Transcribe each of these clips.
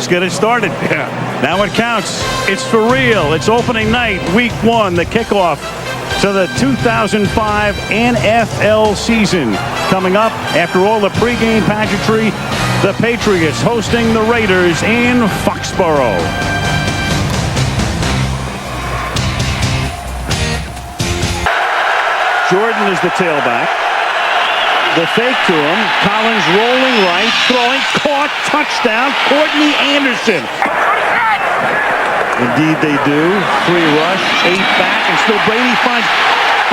get it started. Yeah. Now it counts. It's for real. It's opening night, week 1, the kickoff to the 2005 NFL season. Coming up after all the pregame pageantry, the Patriots hosting the Raiders in Foxborough. Jordan is the tailback. The fake to him. Collins rolling right, throwing, caught, touchdown, Courtney Anderson. Indeed they do. 3 rush, 8 back, and still Brady finds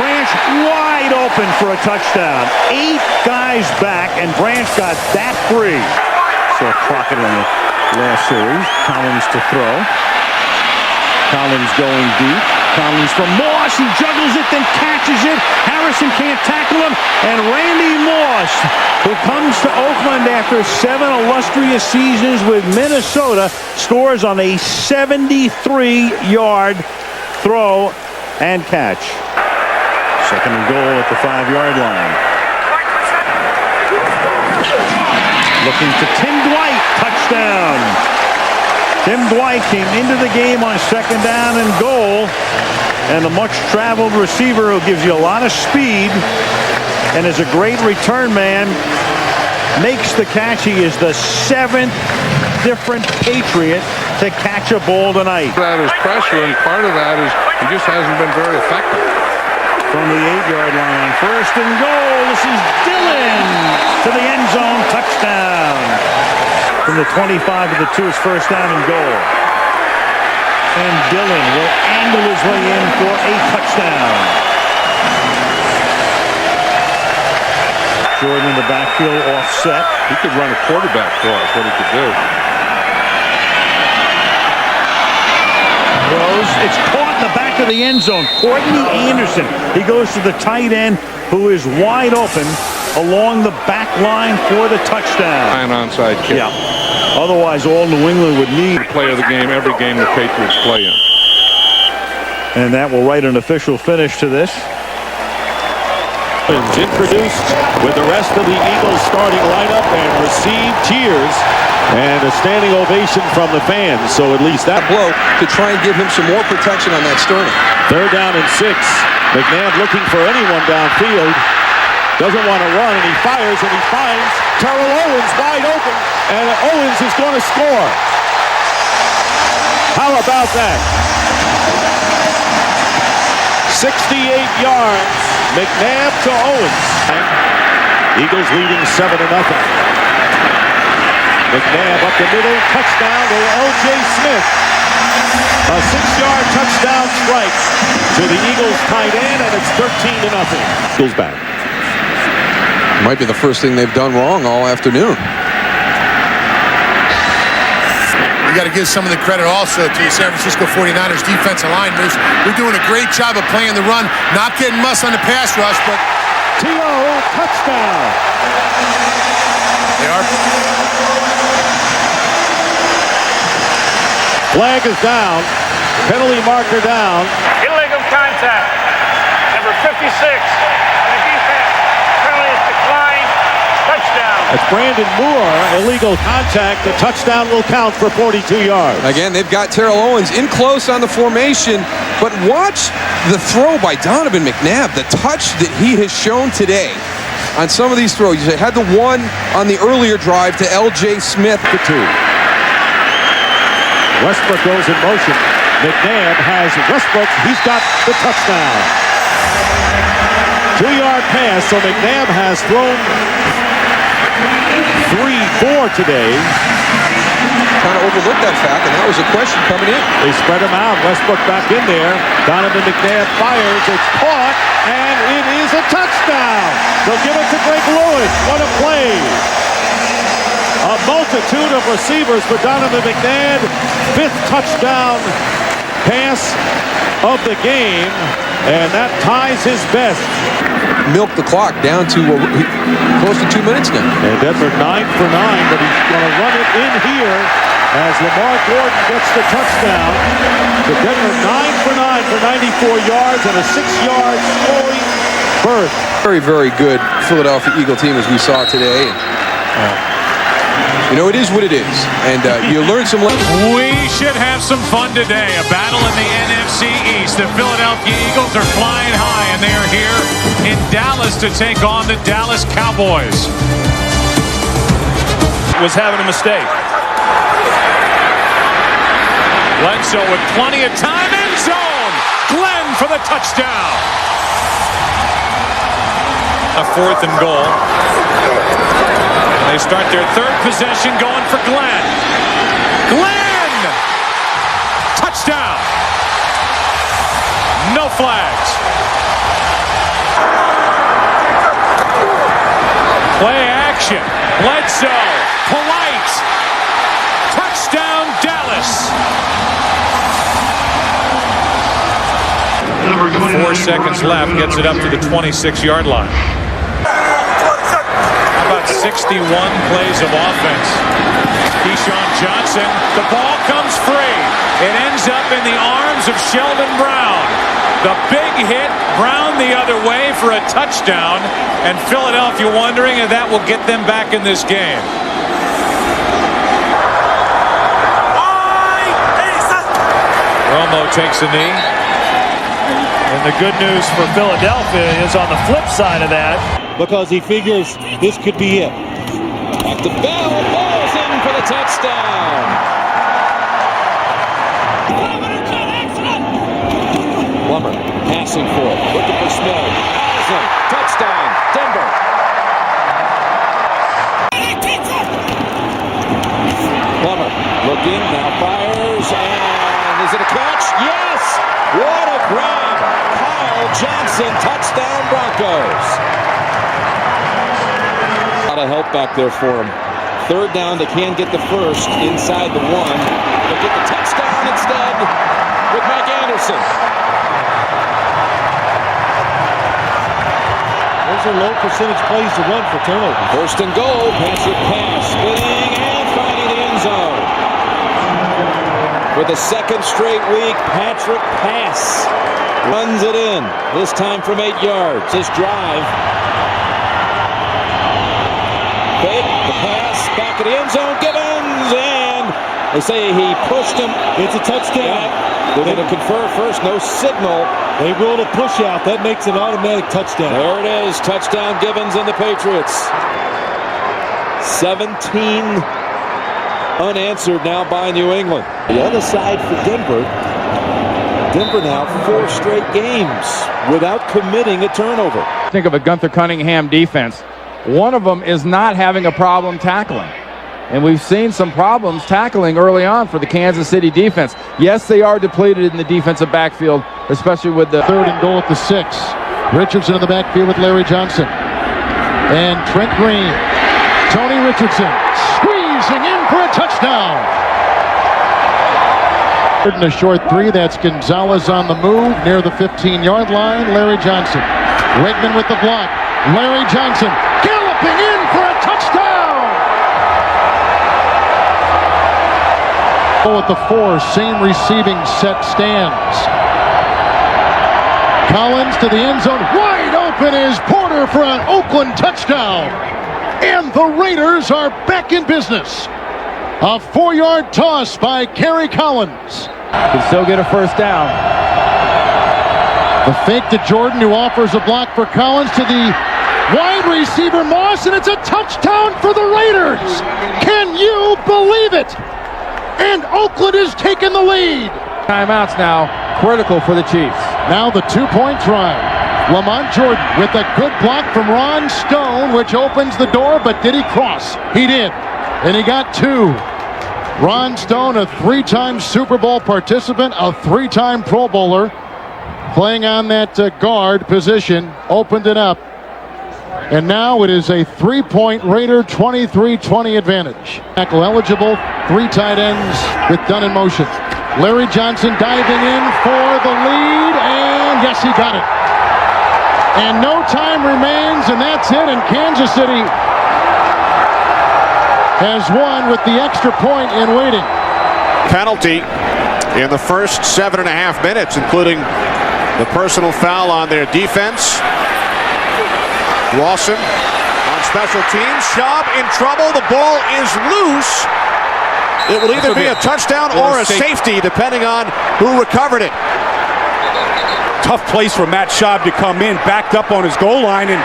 Branch wide open for a touchdown. 8 guys back, and Branch got that free. Saw Crockett in the last series. Collins to throw. Collins going deep. Collins from Moss. He juggles it, then catches it. Harrison can't tackle him. And Randy Moss, who comes to Oakland after 7 illustrious seasons with Minnesota, scores on a 73-yard throw and catch. 2nd and goal at the 5-yard line. Looking to Tim Dwight. Touchdown. Tim Dwight came into the game on 2nd down and goal. And the much-traveled receiver who gives you a lot of speed and is a great return man makes the catch. He is the 7th different Patriot to catch a ball tonight. That is pressure, and part of that is he just hasn't been very effective. From the 8-yard line, 1st and goal. This is Dillon to the end zone. Touchdown. From the 25 to the 2, it's 1st down and goal. And Dillon will angle his way in for a touchdown. Jordan in the backfield offset. He could run a quarterback for us, what he could do. Throws. It's caught in the back of the end zone. Courtney Anderson. He goes to the tight end, who is wide open along the back line for the touchdown. An onside kick. Yeah. Otherwise, all New England would need. Play of the game, every game the Patriots play in. And that will write an official finish to this. Introduced with the rest of the Eagles starting lineup and received cheers and a standing ovation from the fans. So at least that blow to try and give him some more protection on that sternum. 3rd down and 6. McNabb looking for anyone downfield. Doesn't want to run, and he fires, and he finds Terrell Owens wide open, and Owens is going to score. How about that? 68 yards, McNabb to Owens. Eagles leading 7-0. McNabb up the middle, touchdown to L.J. Smith. A 6-yard touchdown strike to the Eagles tight end, and it's 13-0. Eagles back. Might be the first thing they've done wrong all afternoon. You got to give some of the credit also to the San Francisco 49ers defensive line. They're doing a great job of playing the run, not getting muss on the pass rush, but T.O. touchdown. They are. Flag is down. Penalty marker down. Illegal contact. Number 56. The defense. Penalty is declined. Touchdown. That's Brandon Moore. Illegal contact. The touchdown will count for 42 yards. Again, they've got Terrell Owens in close on the formation, but watch the throw by Donovan McNabb. The touch that he has shown today on some of these throws. He had the one on the earlier drive to L.J. Smith. The 2. Westbrook goes in motion. McNabb has Westbrook. He's got the touchdown. 2-yard pass, so McNabb has thrown 3-4 today. Kind of overlooked that fact, and that was a question coming in. They spread him out. Westbrook back in there. Donovan McNabb fires. It's caught, and it is a touchdown. They'll give it to Greg Lewis. What a play. A multitude of receivers for Donovan McNabb. 5th touchdown pass of the game, and that ties his best. Milk the clock down to close to 2 minutes now. And Denver 9 for 9, but he's going to run it in here as Lamar Gordon gets the touchdown. So Denver 9 for 9 for 94 yards and a 6-yard scoring berth. Very, very good Philadelphia Eagle team as we saw today. You know, it is what it is. And you learn some lessons. We should have some fun today. A battle in the NFC East. The Philadelphia Eagles are flying high, and they are here in Dallas to take on the Dallas Cowboys. Was having a mistake. Bledsoe with plenty of time. End zone. Glenn for the touchdown. A 4th and goal. They start their 3rd possession going for Glenn. Glenn! Touchdown! No flags. Play action. Bledsoe. Polite. Touchdown Dallas. 4 seconds left. Gets it up to the 26-yard line. About 61 plays of offense. Keyshawn Johnson, the ball comes free. It ends up in the arms of Sheldon Brown. The big hit, Brown the other way for a touchdown, and Philadelphia wondering if that will get them back in this game. Romo takes a knee. And the good news for Philadelphia is on the flip side of that, because he figures this could be it. Back to Bell. Ball's in for the touchdown. Plummer passing for it. Looking for Smith. Awesome. Touchdown. Denver. Plummer looking. Now fires. And is it a catch? Yes. What a grab. Kyle Johnson. Touchdown Broncos. A lot of help back there for him. 3rd down, they can get the 1st inside the 1. They'll get the touchdown instead with Mike Anderson. Those are low percentage plays to run for turnover. 1st and goal, Patrick pass, spinning and finding the end zone. For the 2nd straight week, Patrick pass runs it in. This time from 8 yards. His drive. Fake, the pass, back of the end zone, Gibbons, and they say he pushed him. It's a touchdown. Yeah, they're going to confer first, no signal. They ruled a push out. That makes an automatic touchdown. There it is, touchdown Gibbons and the Patriots. 17 unanswered now by New England. The other side for Denver. Denver now 4 straight games without committing a turnover. Think of a Gunther Cunningham defense. One of them is not having a problem tackling. And we've seen some problems tackling early on for the Kansas City defense. Yes, they are depleted in the defensive backfield, especially with the 3rd and goal at the 6. Richardson in the backfield with Larry Johnson. And Trent Green. Tony Richardson squeezing in for a touchdown. 3rd and a short 3. That's Gonzalez on the move near the 15-yard line. Larry Johnson. Wegman with the block. Larry Johnson galloping in for a touchdown! At the 4, same receiving set stands. Collins to the end zone, wide open is Porter for an Oakland touchdown. And the Raiders are back in business. A 4-yard toss by Kerry Collins. can still get a 1st down. The fake to Jordan, who offers a block for Collins to the wide receiver Moss, and it's a touchdown for the Raiders. Can you believe it? And Oakland is taking the lead. Timeouts now, critical for the Chiefs. Now the 2-point try. Lamont Jordan with a good block from Ron Stone, which opens the door, but did he cross? He did, and he got 2. Ron Stone, a 3-time Super Bowl participant, a 3-time Pro Bowler, playing on that guard position, opened it up. And now it is a 3-point Raider 23-20 advantage. Tackle eligible, 3 tight ends with Dunn in motion. Larry Johnson diving in for the lead, and yes, he got it. And no time remains, and that's it, and Kansas City has won with the extra point in waiting. Penalty in the first 7.5 minutes, including the personal foul on their defense. Lawson on special teams. Schaub in trouble. The ball is loose. It will either be a touchdown or a safety, depending on who recovered it. Tough place for Matt Schaub to come in, backed up on his goal line, and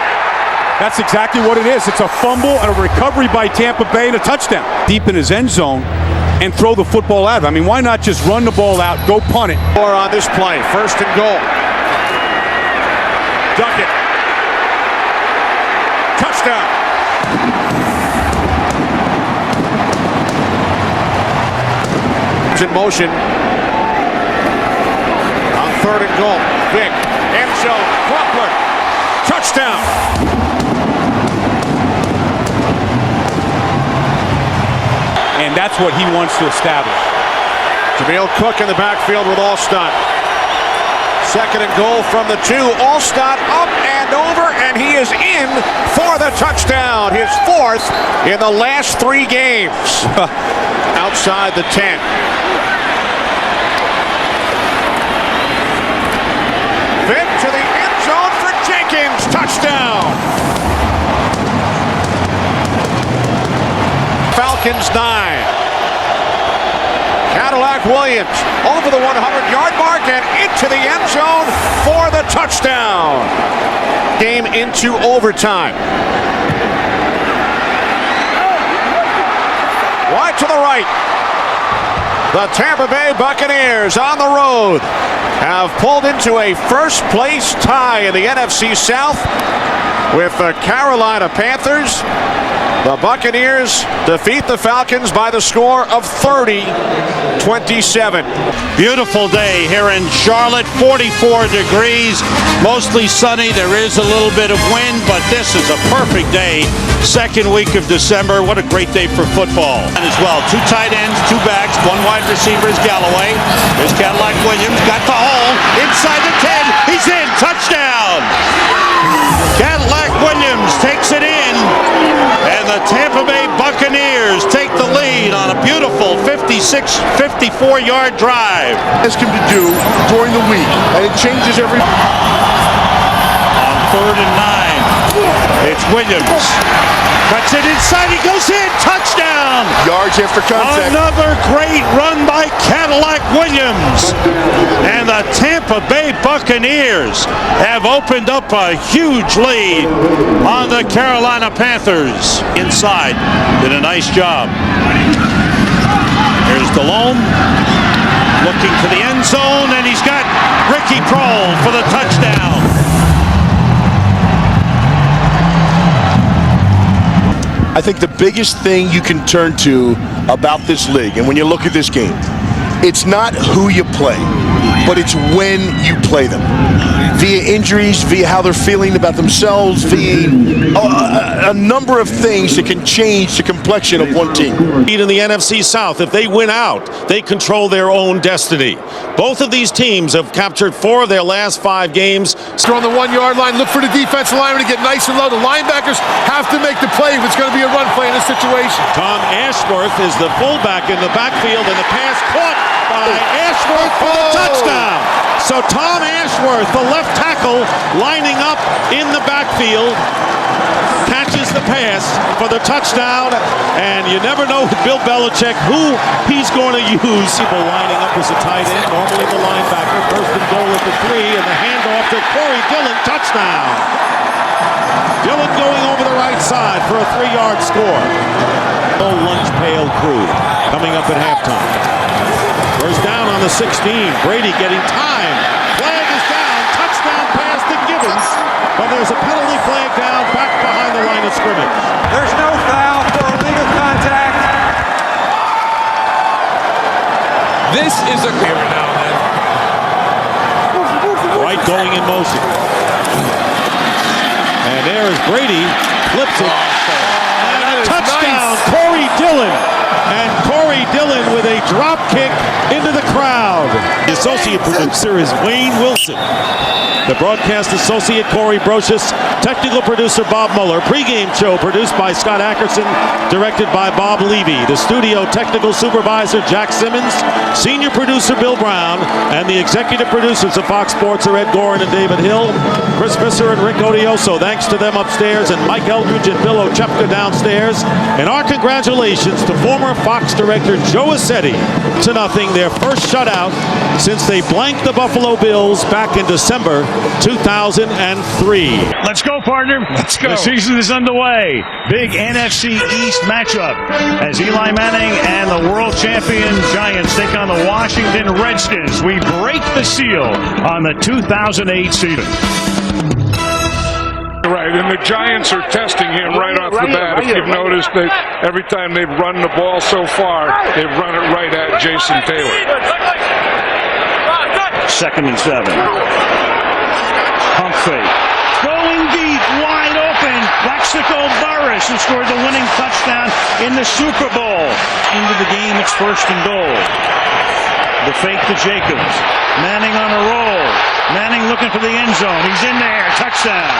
that's exactly what it is. It's a fumble and a recovery by Tampa Bay and a touchdown. Deep in his end zone and throw the football out. I mean, why not just run the ball out, go punt it? Or on this play, 1st and goal. Duckett. Touchdown. It's in motion. On 3rd and goal. Vick. End zone. Crawford. Touchdown. And that's what he wants to establish. Jameel Cook in the backfield with Alstott. 2nd and goal from the 2. Alstott up and over, and he is in for the touchdown. His 4th in the last 3 games. Outside the 10. Vick to the end zone for Jenkins. Touchdown. Falcons 9. Cadillac Williams over the 100-yard mark and into the end zone for the touchdown. Game into overtime. Wide to the right. The Tampa Bay Buccaneers on the road have pulled into a first-place tie in the NFC South with the Carolina Panthers. The Buccaneers defeat the Falcons by the score of 30-27. Beautiful day here in Charlotte, 44 degrees, mostly sunny. There is a little bit of wind, but this is a perfect day. 2nd week of December. What a great day for football. And as well, 2 tight ends, 2 backs, 1 wide receiver is Galloway. There's Cadillac Williams, got the hole, inside the 10, he's in, touchdown! Cadillac Williams takes it in, and the Tampa Bay Buccaneers take the lead on a beautiful 54-yard drive. Ask him to do during the week, and it changes every. On 3rd and 9, it's Williams. Cuts it inside, he goes in, touchdown! Yards after contact. Another great run by Cadillac Williams. And the Tampa Bay Buccaneers have opened up a huge lead on the Carolina Panthers. Inside, did a nice job. Here's Delhomme, looking to the end zone, and he's got Ricky Prohl for the touchdown. I think the biggest thing you can turn to about this league, and when you look at this game, it's not who you play, but it's when you play them. Via injuries, via how they're feeling about themselves, via a number of things that can change the complexion of one team. In the NFC South, if they win out, they control their own destiny. Both of these teams have captured 4 of their last 5 games. On the 1-yard line, look for the defensive lineman to get nice and low. The linebackers have to make the play if it's going to be a run play in this situation. Tom Ashworth is the fullback in the backfield, and the pass caught by Ashworth for the touchdown. So Tom Ashworth, the left tackle, lining up in the backfield, catches the pass for the touchdown, and you never know with Bill Belichick who he's going to use. People lining up as a tight end, normally the linebacker. 1st and goal at the 3, and the handoff to Corey Dillon, touchdown. Dillon going over the right side for a 3-yard score. Oh, lunch pail crew coming up at halftime. First down on the 16. Brady getting time. Flag is down. Touchdown pass to Gibbons. But there's a penalty flag down back behind the line of scrimmage. There's no foul for illegal contact. This is a Every now and then. Right going in motion. And there is Brady. Flips it. And a touchdown. Nice. Corey Dillon. And Corey Dillon with a drop kick into the crowd. The associate producer is Wayne Wilson. The broadcast associate, Corey Brocious. Technical producer, Bob Mueller. Pre-game show produced by Scott Ackerson, directed by Bob Levy. The studio technical supervisor, Jack Simmons. Senior producer, Bill Brown. And the executive producers of Fox Sports are Ed Gorin and David Hill. Chris Visser and Rick Odioso. Thanks to them upstairs. And Mike Eldridge and Bill Ochepka downstairs. And our congratulations to former Fox director Joe Assetti. 2-0, their first shutout since they blanked the Buffalo Bills back in December 2003. Let's go, partner. Let's go. The season is underway. Big NFC East matchup as Eli Manning and the world champion Giants take on the Washington Redskins. We break the seal on the 2008 season. Right, and the Giants are testing him right off the bat. If you've noticed, every time they've run the ball so far, they've run it right at Jason Taylor. 2nd and 7. Pump fake. Going deep, wide open. Plaxico Burress, who scored the winning touchdown in the Super Bowl. Into the game, it's 1st and goal. The fake to Jacobs. Manning on a roll. Manning looking for the end zone. He's in there. Touchdown.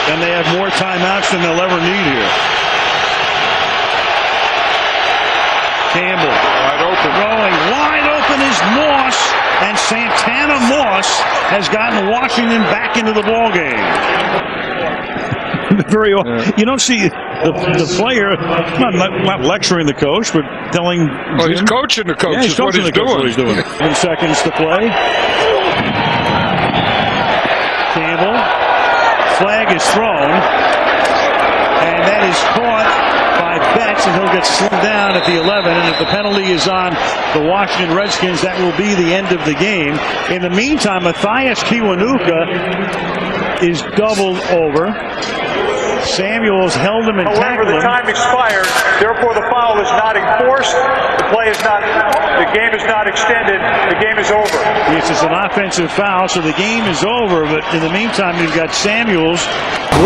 And they have more timeouts than they'll ever need here. Campbell. Wide open. Throwing wide open is Moss. And Santana Moss has gotten Washington back into the ballgame. You don't see the player not lecturing the coach, but telling. Well, he's coaching the coach. Yeah, he's coaching the coach. What he's doing. 7 seconds to play. Campbell. Flag is thrown, and that is caught by Betts, and he'll get slowed down at the 11. And if the penalty is on the Washington Redskins, that will be the end of the game. In the meantime, Matthias Kiwanuka is doubled over. Samuels held him and tackled him. However, the time expired. Therefore, the foul is not enforced. The game is not extended. The game is over. Yes, it's an offensive foul, so the game is over. But in the meantime, you've got Samuels.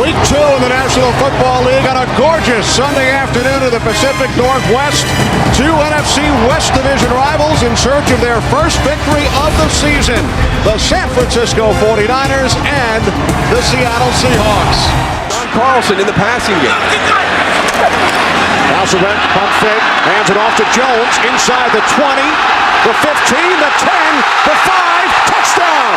Week 2 in the National Football League on a gorgeous Sunday afternoon in the Pacific Northwest. 2 NFC West Division rivals in search of their first victory of the season. The San Francisco 49ers and the Seattle Seahawks. Carlson in the passing game. Hasselbeck, pump fake, hands it off to Jones, inside the 20, the 15, the 10, the 5, touchdown!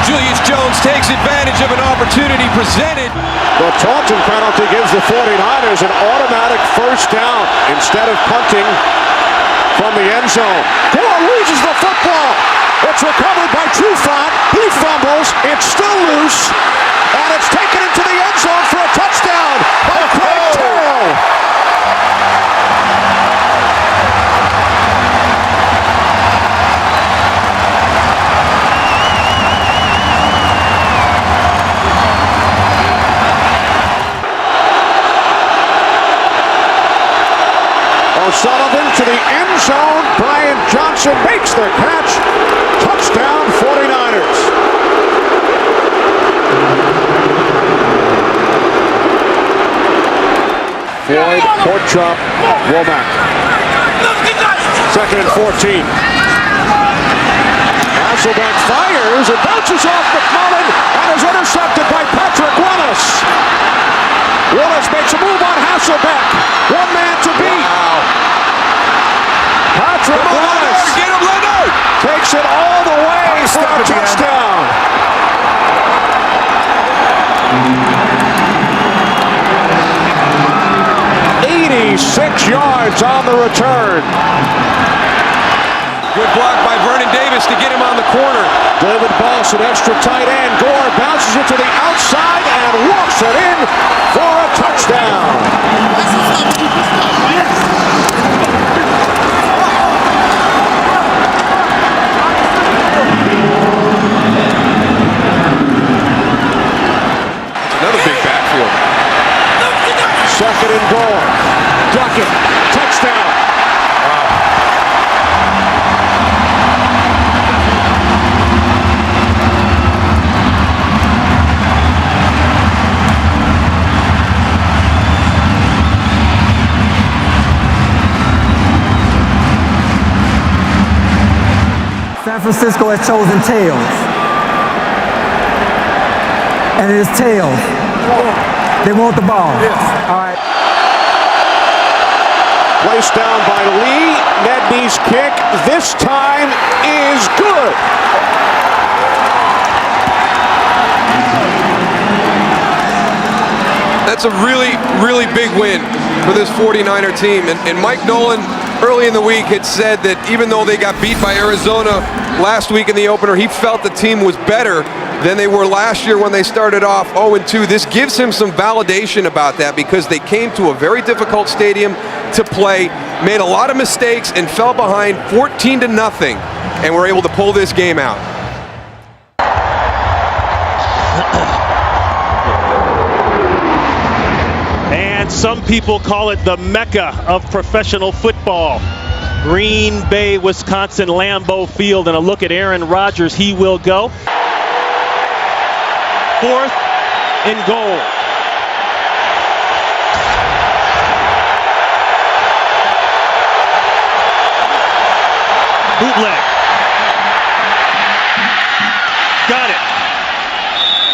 Julius Jones takes advantage of an opportunity presented. The Taunton penalty gives the 49ers an automatic first down instead of punting from the end zone. Gore loses the football. It's recovered by Trufant. He fumbles. It's still loose. And it's taken into the end zone for a touchdown by Craig Terrell. O'Sullivan to the end zone. Brian Johnson makes the catch. Touchdown 49ers. Floyd, court chop, Womack. 2nd and 14. Hasselbeck fires. It bounces off McMullen and is intercepted by Patrick Willis. Willis makes a move on Hasselbeck. One man to beat. Wow. Patrick Willis Get him, Leonard! takes it all the way for a touchdown. 86 yards on the return. Good block by Vernon Davis to get him on the corner. David Boss, an extra tight end. Gore bounces it to the outside and walks it in for a touchdown. Second and goal. pocket. Touchdown. San Francisco has chosen tails. And it is tails. They want the ball. Yes. All right. Placed down by Lee. Nedney's kick this time is good. That's a really, really big win for this 49er team. And Mike Nolan, early in the week, had said that even though they got beat by Arizona last week in the opener, he felt the team was better than they were last year when they started off 0-2. This gives him some validation about that because they came to a very difficult stadium to play, made a lot of mistakes, and fell behind 14-0, and were able to pull this game out. And some people call it the Mecca of professional football. Green Bay, Wisconsin, Lambeau Field, and a look at Aaron Rodgers. He will go. 4th and goal. Bootleg. Got it.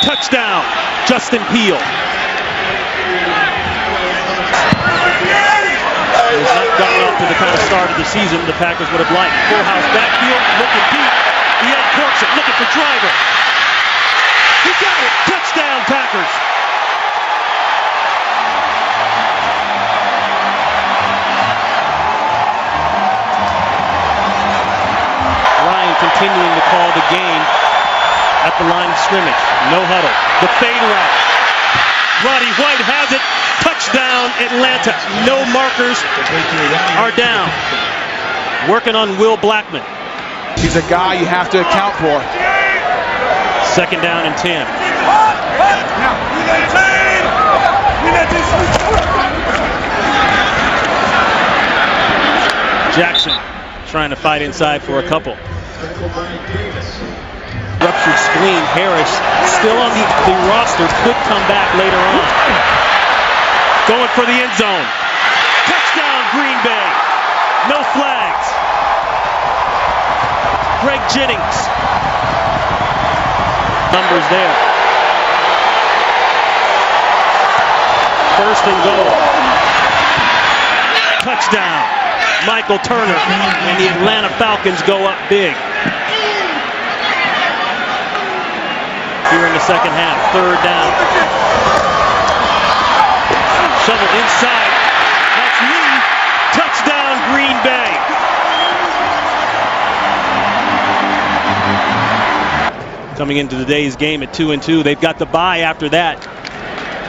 Touchdown, Justin Peele. He's not gotten off to the kind of start of the season the Packers would have liked. Full house backfield, looking deep. He uncorks it, looking for Driver. He got it. Touchdown, Packers. Ryan continuing to call the game at the line of scrimmage. No huddle. The fade route. Roddy White has it. Touchdown, Atlanta. No markers are down. Working on Will Blackman. He's a guy you have to account for. 2nd down and 10. Jackson trying to fight inside for a couple. Ruptured spleen. Harris still on the roster. Could come back later on. Going for the end zone. Touchdown, Green Bay. No flags. Greg Jennings. Numbers there. 1st and goal. Touchdown. Michael Turner and the Atlanta Falcons go up big. Here in the second half, 3rd down. Shovel inside. That's Lee. Touchdown, Green Bay. Coming into today's game at 2-2. They've got the bye after that.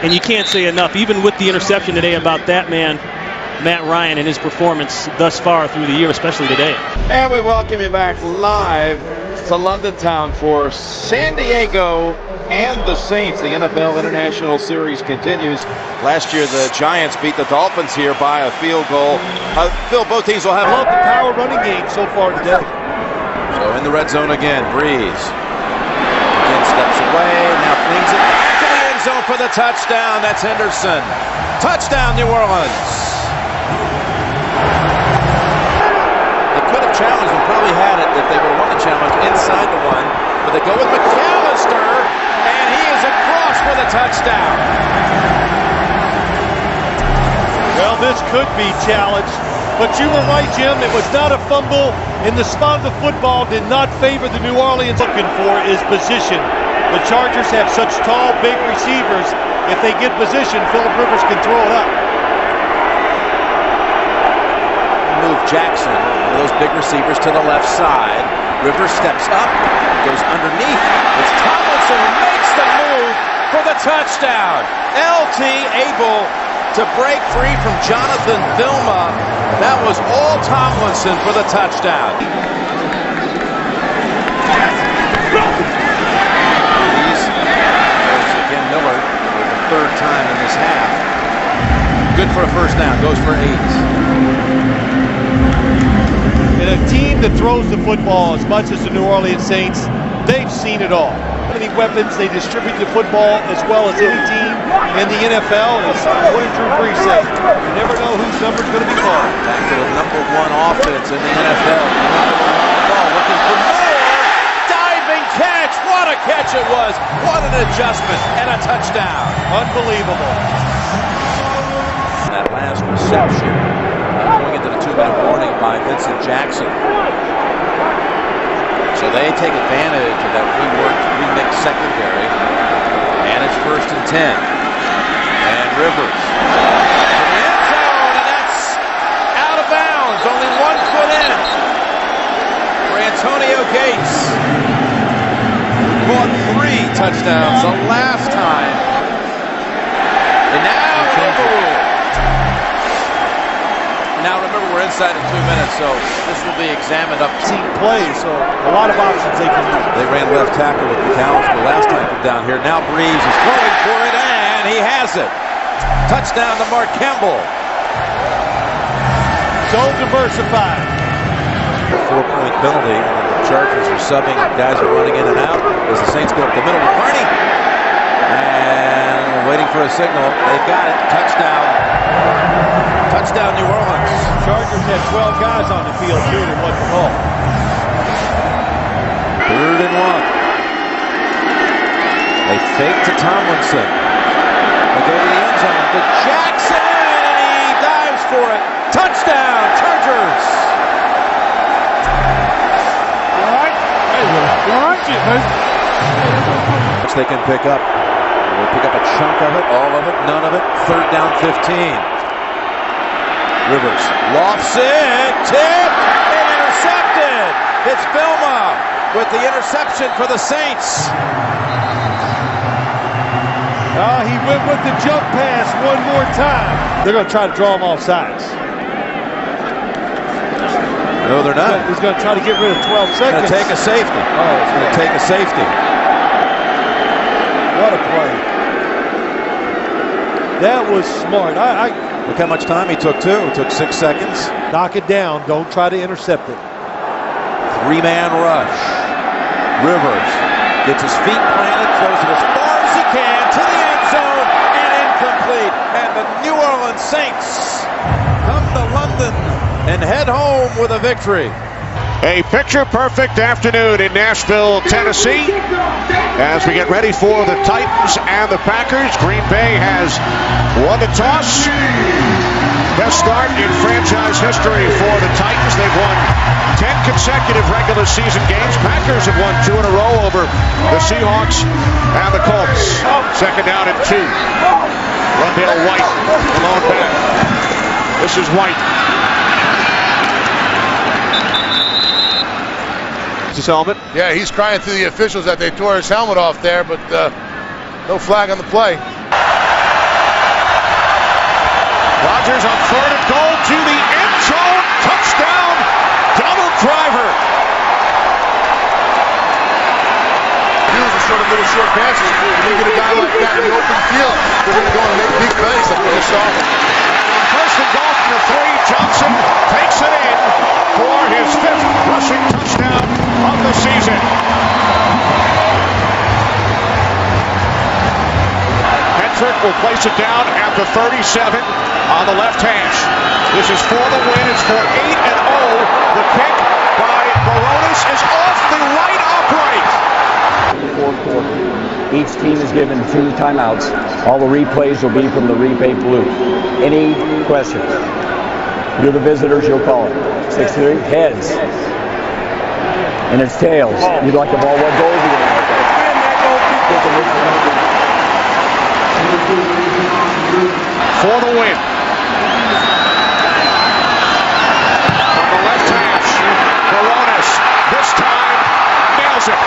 And you can't say enough, even with the interception today, about that man, Matt Ryan, and his performance thus far through the year, especially today. And we welcome you back live to London Town for San Diego and the Saints. The NFL International Series continues. Last year, the Giants beat the Dolphins here by a field goal. Phil, both teams will have love the power running game so far today. So in the red zone again, Breeze. Again steps away, now flings it back to the end zone for the touchdown. That's Henderson. Touchdown, New Orleans. They could have challenged and probably had it if they would have won the challenge inside the one. But they go with McAllister, and he is across for the touchdown. Well, this could be challenged, but you were right, Jim. It was not a fumble, and the spot of the football did not favor the New Orleans. Looking for is position. The Chargers have such tall, big receivers. If they get position, Phillip Rivers can throw it up. Move Jackson, those big receivers to the left side. Rivers steps up, goes underneath. It's Tomlinson who makes the move for the touchdown. LT able to break free from Jonathan Vilma. That was all Tomlinson for the touchdown. Again, Miller for the 3rd time in this half. Good good for a first down. Goes for 8. And a team that throws the football as much as the New Orleans Saints, they've seen it all. How many weapons they distribute the football as well as any team in the NFL, as Wayne Drew Brees said. You never know whose number's going to be called. Back to the #1 offense in the NFL. Ball looking for more. Diving catch. What a catch it was. What an adjustment and a touchdown. Unbelievable. That last reception going into the 2-minute warning by Vincent Jackson. So they take advantage of that remixed secondary. And it's 1st and 10. And Rivers in the end zone, and that's out of bounds. Only 1 foot in for Antonio Gates. Caught 3 touchdowns the last time. And now overruled. Now remember, we're inside of 2 minutes, so this will be examined up. Team play, so a lot of options they can use. They ran left tackle with McAllister last time from down here. Now Breeze is going for it, and he has it. Touchdown to Mark Campbell. So diversified. 4-point penalty. The Chargers are subbing. Guys are running in and out as the Saints go up the middle with Carney. And waiting for a signal. They've got it. Touchdown. Touchdown, New Orleans. Chargers had 12 guys on the field, too, that wasn't called. 3rd and 1. They fake to Tomlinson. They go to the end zone to Jackson, and he dives for it. Touchdown, Chargers. Which they can pick up. They'll pick up a chunk of it, all of it, none of it. 3rd down, 15. Rivers lofts it, tipped, and intercepted. It's Filma with the interception for the Saints. He went with the jump pass one more time. They're going to try to draw him off sides. No, they're not. He's going to try to get rid of 12 seconds. Going to take a safety. Oh, he's going to take a safety. What a play. That was smart. Look how much time he took, too. It took 6 seconds. Knock it down. Don't try to intercept it. 3-man rush. Rivers gets his feet planted, throws it as far as he can to the end zone, and incomplete. And the New Orleans Saints come to London and head home with a victory. A picture-perfect afternoon in Nashville, Tennessee. As we get ready for the Titans and the Packers, Green Bay has won the toss. Best start in franchise history for the Titans. They've won 10 consecutive regular season games. Packers have won 2 in a row over the Seahawks and the Colts. 2nd down and 2. Rondale White, the lone back. This is White. His helmet. Yeah, he's crying to the officials that they tore his helmet off there, but no flag on the play. Rodgers on 3rd and goal to the end zone. Touchdown, double driver. Use a sort of little short passes. When you get a guy like that in the open field, they're going to go and make big plays like we just saw. 1st and goal from the 3. Johnson takes it in for his 5th rushing touchdown of the season. Hendrick will place it down at the 37 on the left hash. This is for the win. It's for 8-0. The kick by Baronis is off the right upright. Fourth quarter. Each team is given 2 timeouts. All the replays will be from the replay booth. Any questions? You're the visitors, you'll call it. 6-3, heads. And it's tails. You'd like the ball. What goal is he going to For the win. From the left hash, Baronis this time nails it.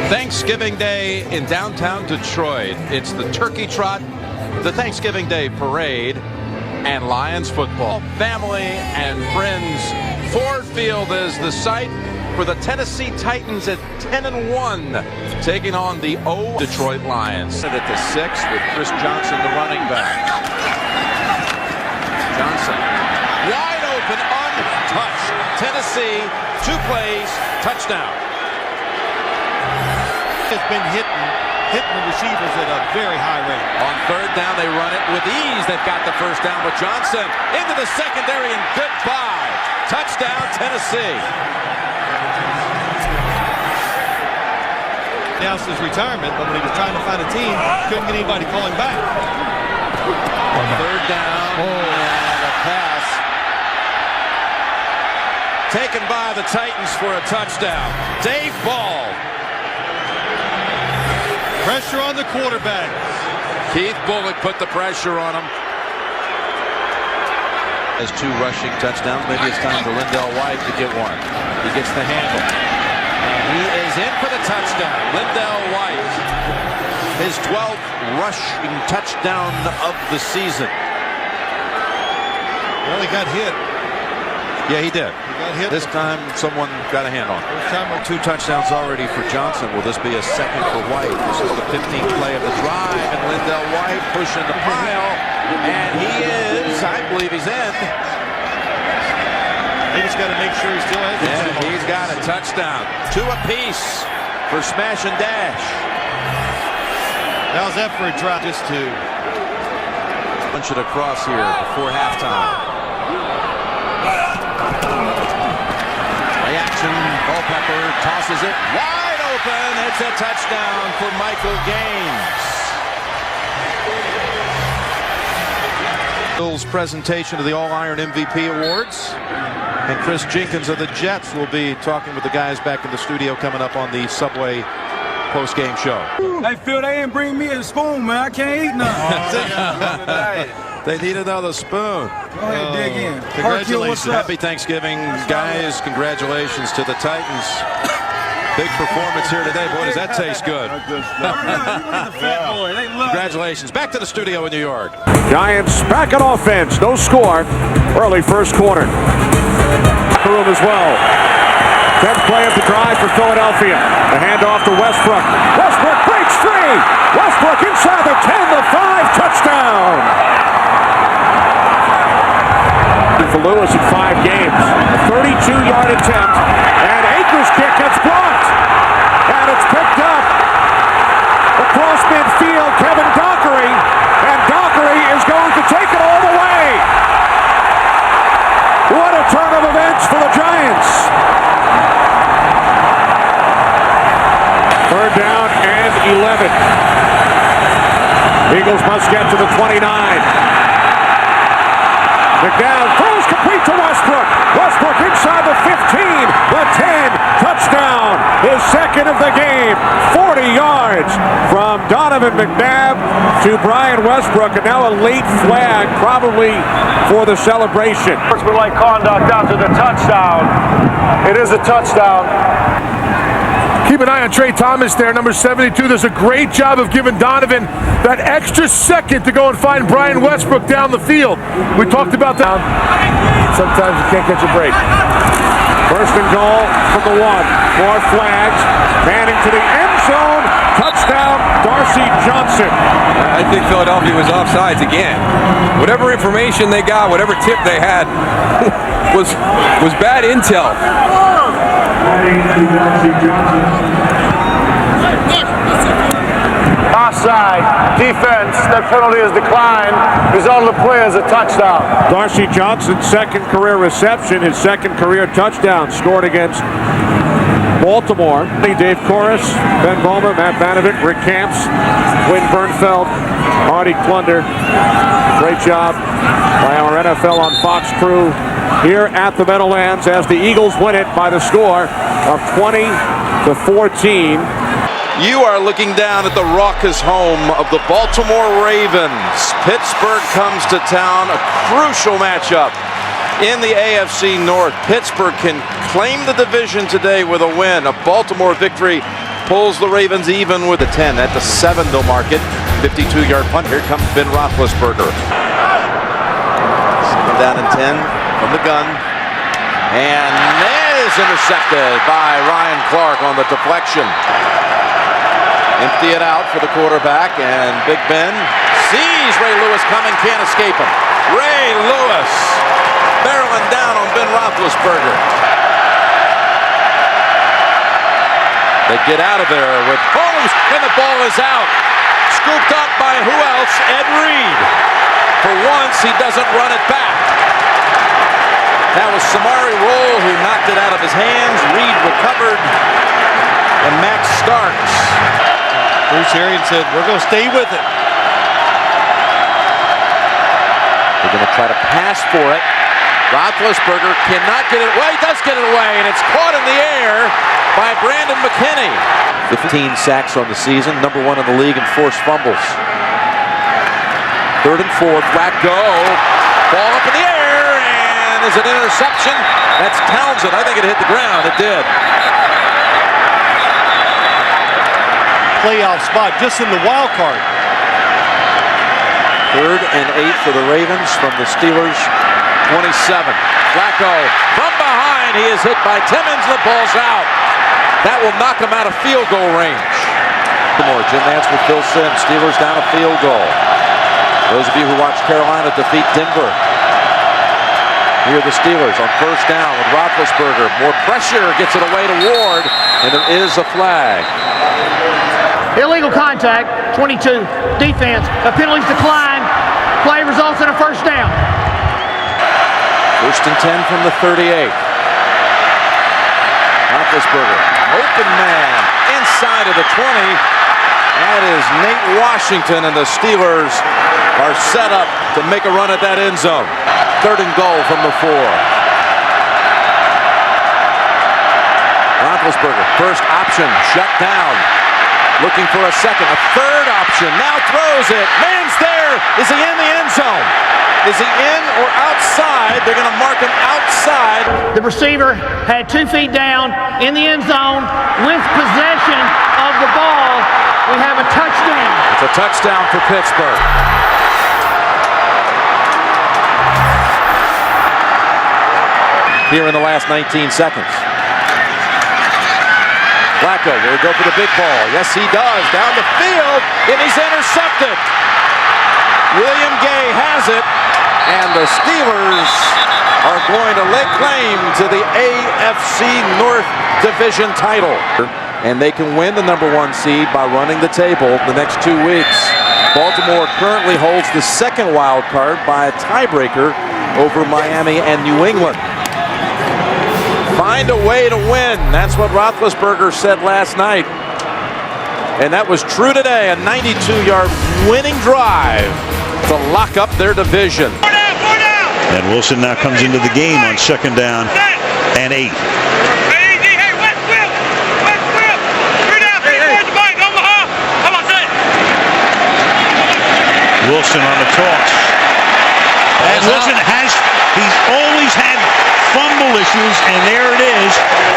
Thanksgiving Day in downtown Detroit. It's the Turkey Trot, the Thanksgiving Day Parade. and Lions football. Family and friends, Ford Field is the site for the Tennessee Titans at 10-1, taking on the Detroit Lions. At the 6 with Chris Johnson, the running back. Johnson, wide open, untouched. Tennessee, 2 plays, touchdown. It's been hitting the receivers at a very high rate. On 3rd down, they run it with ease. They've got the 1st down with Johnson into the secondary, and goodbye. Touchdown, Tennessee. Announced his retirement, but when he was trying to find a team, couldn't get anybody to call him back. 3rd down, and a pass taken by the Titans for a touchdown. Dave Ball. Pressure on the quarterback. Keith Bullock put the pressure on him. Has 2 rushing touchdowns. Maybe it's time for Lindell White to get one. He gets the handle. And he is in for the touchdown. Lindell White. His 12th rushing touchdown of the season. Well, he got hit. Yeah, he did. He got hit. This time, someone got a hand on him. 2 touchdowns already for Johnson. Will this be a 2nd for White? This is the 15th play of the drive, and Lindell White pushing the pile. And he is, I believe he's in. They just got to make sure he still has it. And he's got a touchdown. 2 apiece for smash and dash. How's that for a drop? Just 2. Punch it across here before halftime. Play action. Culpepper tosses it wide open. It's a touchdown for Michael Gaines. Bill's presentation of the All-Iron MVP Awards. And Chris Jenkins of the Jets will be talking with the guys back in the studio coming up on the Subway post-game show. Hey, Phil, they ain't bring me a spoon, man. I can't eat nothing. They need another spoon. Go ahead, dig in. Congratulations. Happy Thanksgiving, guys. Congratulations to the Titans. Big performance here today. Boy, does that taste good. Congratulations. Back to the studio in New York. Giants back on offense. No score. Early 1st quarter. Room as well. 10th play of the drive for Philadelphia. The handoff to Westbrook. Westbrook breaks free. Westbrook inside the 10, the 5, touchdown. For Lewis in 5 games. A 32-yard attempt. And Akers' kick gets blocked. And it's picked up across midfield. Kevin Dockery. And Dockery is going to take it all the way. What a turn of events for the Giants. 3rd down and 11. Eagles must get to the 29. McNabb throws complete to Westbrook. Westbrook inside the 15, the 10, touchdown. His 2nd of the game. 40 yards from Donovan McNabb to Brian Westbrook, and now a late flag probably for the celebration. Sportsmanlike conduct after the touchdown. It is a touchdown. Keep an eye on Trey Thomas there, number 72. Does a great job of giving Donovan that extra second to go and find Brian Westbrook down the field. We talked about that. Sometimes you can't catch a break. 1st and goal from the 1. More flags. Manning to the end zone. Touchdown, Darcy Johnson. I think Philadelphia was offsides again. Whatever information they got, whatever tip they had, was bad intel. Offside. Defense. That penalty is declined. Result of the play is a touchdown. Darcy Johnson's 2nd career reception, his 2nd career touchdown, scored against Baltimore. Dave Corus, Ben Vollmer, Matt Vanovic, Rick Camps, Wynn Bernfeld, Artie Klunder. Great job by our NFL on Fox crew here at the Meadowlands as the Eagles win it by the score of 20-14. You are looking down at the raucous home of the Baltimore Ravens. Pittsburgh comes to town, a crucial matchup in the AFC North. Pittsburgh can claim the division today with a win. A Baltimore victory pulls the Ravens even with a 10. At the 7, they'll mark it. 52-yard punt. Here comes Ben Roethlisberger. Second down and 10 from the gun. And is intercepted by Ryan Clark on the deflection. Empty it out for the quarterback, and Big Ben sees Ray Lewis coming, can't escape him. Ray Lewis barreling down on Ben Roethlisberger. They get out of there with Holmes, and the ball is out. Scooped up by who else? Ed Reed. For once, he doesn't run it back. That was Samari Rolle who knocked it out of his hands. Reed recovered. And Max Starks. Bruce Arians said, we're going to stay with it. They're going to try to pass for it. Roethlisberger cannot get it away. He does get it away, and it's caught in the air by Brandon McKinney. 15 sacks on the season, number 1 in the league in forced fumbles. 3rd and 4, Flacco. Ball up in the air, and is it an interception? That's Townsend. I think it hit the ground. It did. Playoff spot just in the wild card. 3rd and 8 for the Ravens from the Steelers' 27. Flacco from behind. He is hit by Timmons. The ball's out. That will knock him out of field goal range. Jim Nantz with Phil Simms. Steelers down a field goal. Those of you who watched Carolina defeat Denver. Here are the Steelers on 1st down with Roethlisberger. More pressure, gets it away to Ward, and there is a flag. Illegal contact, 22. Defense, the penalties decline. Play results in a 1st down. 1st and 10 from the 38. Roethlisberger, open man, inside of the 20. That is Nate Washington, and the Steelers are set up to make a run at that end zone. 3rd and goal from the 4. Roethlisberger, first option, shut down. Looking for a second, a 3rd option, now throws it. Man's there. Is he in the end zone? Is he in or outside? They're going to mark him outside. The receiver had 2 feet down in the end zone with possession of the ball. We have a touchdown. It's a touchdown for Pittsburgh. Here in the last 19 seconds. Flacco will go for the big ball. Yes, he does. Down the field, and he's intercepted. William Gay has it, and the Steelers are going to lay claim to the AFC North Division title. And they can win the number 1 seed by running the table the next 2 weeks. Baltimore currently holds the 2nd wild card by a tiebreaker over Miami and New England. Find a way to win. That's what Roethlisberger said last night. And that was true today. A 92-yard winning drive to lock up their division. And Wilson now comes into the game on 2nd down and 8. Wilson on the toss. And Wilson he's always had fumble issues, and there it is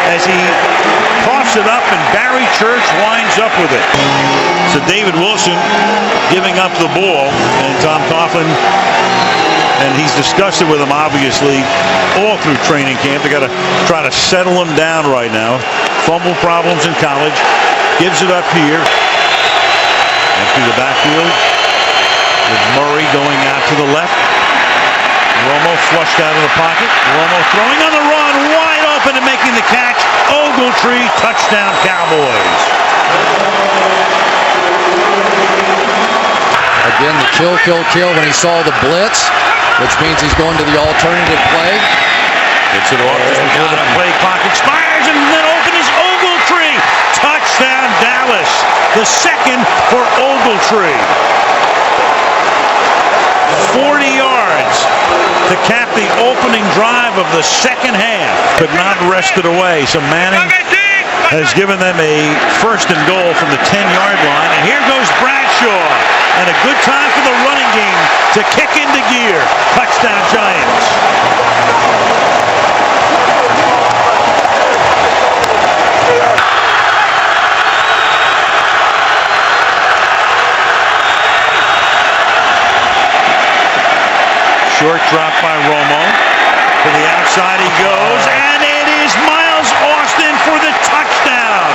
as he coughs it up, and Barry Church winds up with it. So David Wilson giving up the ball, and Tom Coughlin, and he's discussed it with him obviously all through training camp. They got to try to settle him down right now. Fumble problems in college. Gives it up here and through the backfield with Murray going out to the left. Romo flushed out of the pocket. Romo throwing on the run, wide open and making the catch. Ogletree, touchdown Cowboys. Again, the kill when he saw the blitz, which means he's going to the alternative play. Gets it off just before the play clock expires, and then open is Ogletree. Touchdown Dallas. The 2nd for Ogletree. 40 yards to cap the opening drive of the 2nd half. Could not wrest it away. So Manning has given them a 1st and goal from the 10-yard line. And here goes Bradshaw. And a good time for the running game to kick into gear. Touchdown Giants. Short drop by Romo. To the outside he goes, and it is Miles Austin for the touchdown.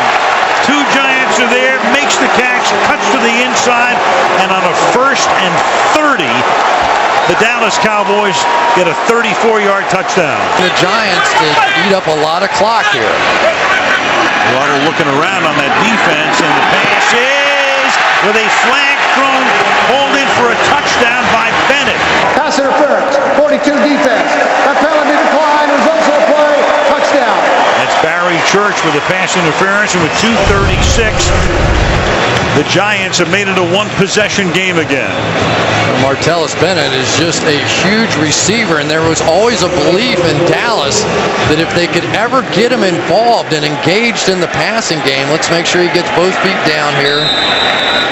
Two Giants are there, makes the catch, cuts to the inside, and on a 1st and 30, the Dallas Cowboys get a 34-yard touchdown. The Giants did eat up a lot of clock here. A lot of looking around on that defense, and the pass is with a flag thrown, pulled in for a touchdown by Bennett. Pass interference, 42 defense. That penalty decline results in a play, touchdown. That's Barry Church with a pass interference, and with 2:36, the Giants have made it a one-possession game again. Martellus Bennett is just a huge receiver, and there was always a belief in Dallas that if they could ever get him involved and engaged in the passing game, let's make sure he gets both feet down here.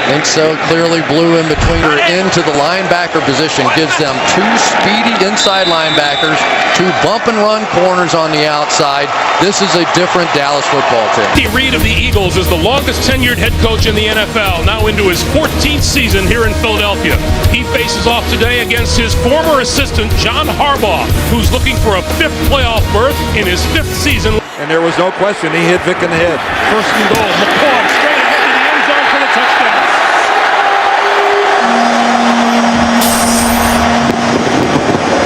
Think so. Clearly blew in between or into the linebacker position. Gives them two speedy inside linebackers, two bump and run corners on the outside. This is a different Dallas football team. Andy Reid of the Eagles is the longest tenured head coach in the NFL, now into his 14th season here in Philadelphia. He faces off today against his former assistant, John Harbaugh, who's looking for a 5th playoff berth in his 5th season. And there was no question, he hit Vic in the head. 1st and goal, McCoy straight ahead to the end zone for the touchdown.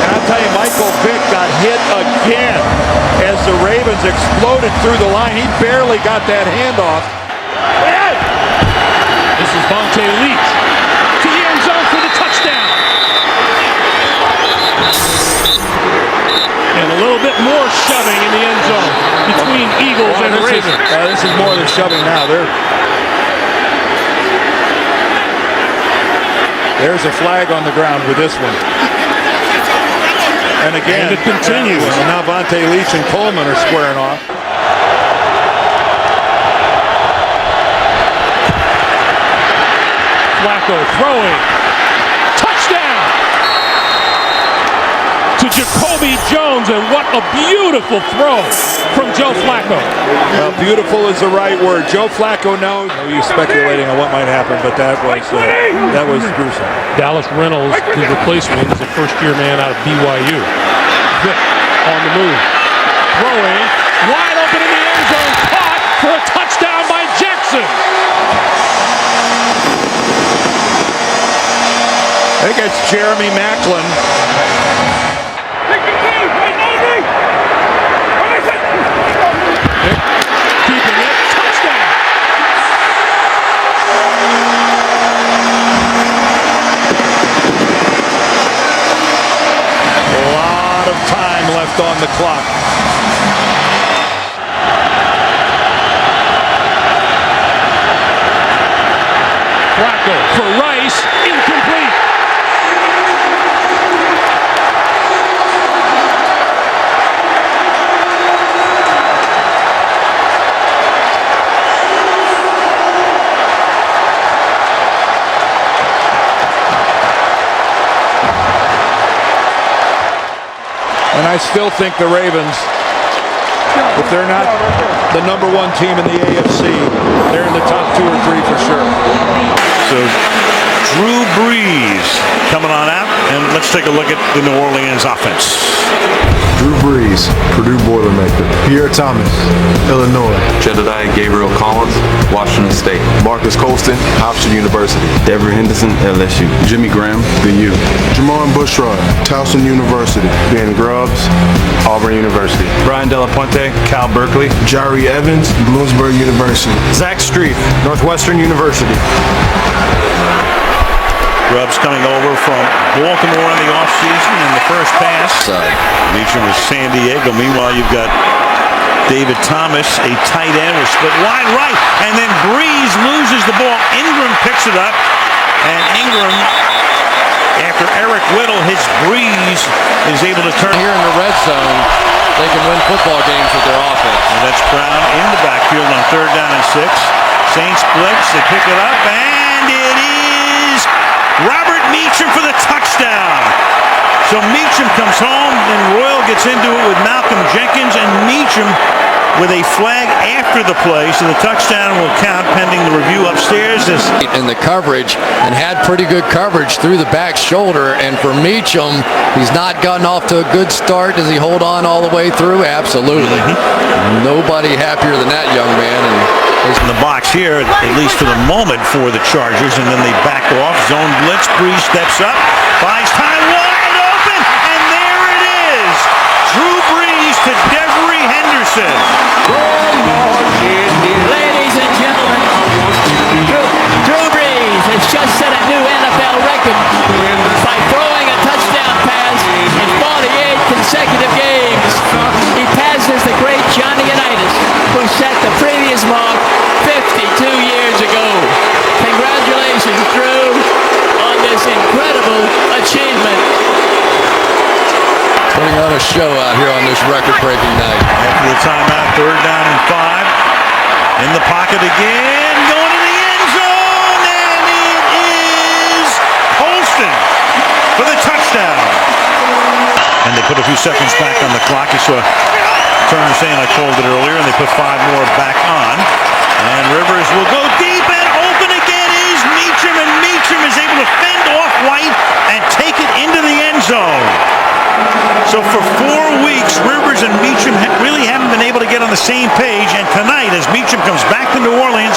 And I'll tell you, Michael Vick got hit again as the Ravens exploded through the line. He barely got that handoff. This is Vontae Leach to the end zone for the touchdown. And a little bit more shoving in the end zone between Eagles and Ravens. This is more than shoving now. There's a flag on the ground with this one. And again, and it continues. And now Vontae Leach and Coleman are squaring off. Flacco throwing. Touchdown to Jacoby Jones, and what a beautiful throw from Joe Flacco. Well, beautiful is the right word. Joe Flacco knows. He's speculating on what might happen, but that was gruesome. Dallas Reynolds, his replacement, is a first-year man out of BYU. Vick on the move. Throwing. Wide open in the end zone. Caught for a touchdown by Jackson. I think it's Jeremy Maclin. Keeping it. Touchdown. A lot of time left on the clock. Flacco for Rice. Incomplete. And I still think the Ravens, if they're not the #1 team in the AFC, they're in the top 2 or 3 for sure. So Drew Brees coming on out, and let's take a look at the New Orleans offense. Drew Brees, Purdue Boilermaker. Pierre Thomas, Illinois. Jedediah Gabriel Collins, Washington State. Marcus Colston, Hofstra University. Dever Henderson, LSU. Jimmy Graham, the U. Jamon Bushrod, Towson University. Ben Grubbs, Auburn University. Brian Delapuente, Cal Berkeley. Jari Evans, Bloomsburg University. Zach Streif, Northwestern University. Grubbs coming over from Baltimore in the offseason in the first pass. Meacham was San Diego. Meanwhile, you've got David Thomas, a tight end, was split wide right, and then Brees loses the ball. Ingram picks it up, and Ingram, after Eric Whittle hits Brees, is able to turn. Here in the red zone, they can win football games with their offense. And that's Brown in the backfield on 3rd down and 6. Saints blitz, they pick it up, and it is Robert Meacham for the touchdown. So Meacham comes home, and Royal gets into it with Malcolm Jenkins, and Meacham with a flag after the play, so the touchdown will count pending the review upstairs. In the coverage and had pretty good coverage through the back shoulder. And for Meacham, he's not gotten off to a good start. Does he hold on all the way through? Absolutely. Nobody happier than that young man. And in the box here, at least for the moment, for the Chargers, and then they back off. Zone blitz. Breeze steps up, buys time, wide open, and there it is. Drew Brees to Devery Henderson. Ladies and gentlemen, Drew Brees has just set a new NFL record by throwing a touchdown pass in 48 consecutive games. He passes the great Johnny Unitas, who set the previous mark 52 years ago. Congratulations, Drew, on this incredible achievement. putting on a show out here on this record-breaking night. After the timeout, 3rd down and 5. In the pocket again, going to the end zone, and it is Holston for the touchdown. And they put a few seconds back on the clock. You saw Turner saying I called it earlier, and they put 5 more back on. And Rivers will go deep, and open again is Meacham, and Meacham is able to fend off White and take it into the end zone. So for 4 weeks, Rivers and Meacham really haven't been able to get on the same page. And tonight, as Meacham comes back to New Orleans,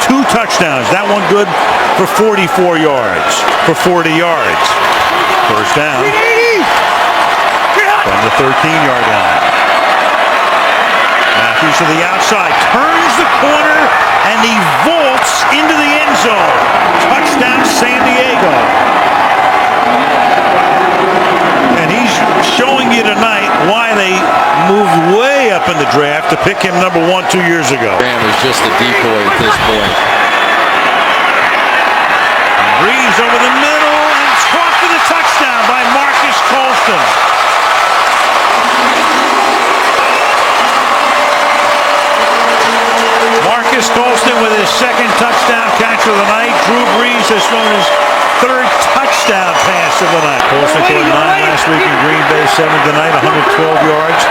2 touchdowns. That one good for 44 yards, for 40 yards. First down from the 13-yard line. Matthews to the outside, turns the corner, and he vaults into the end zone. Touchdown, San Diego. And he's showing you tonight why they moved way up in the draft to pick him number 1 2 years ago. Graham is just a decoy at this point. Breeze over the middle and caught for the touchdown by Marcus Colston. Marcus Colston with his 2nd touchdown catch of the night. Drew Brees has thrown his 3rd touchdown pass of the night. Colston scored 9 last week in Green Bay, 7 tonight, 112 yards,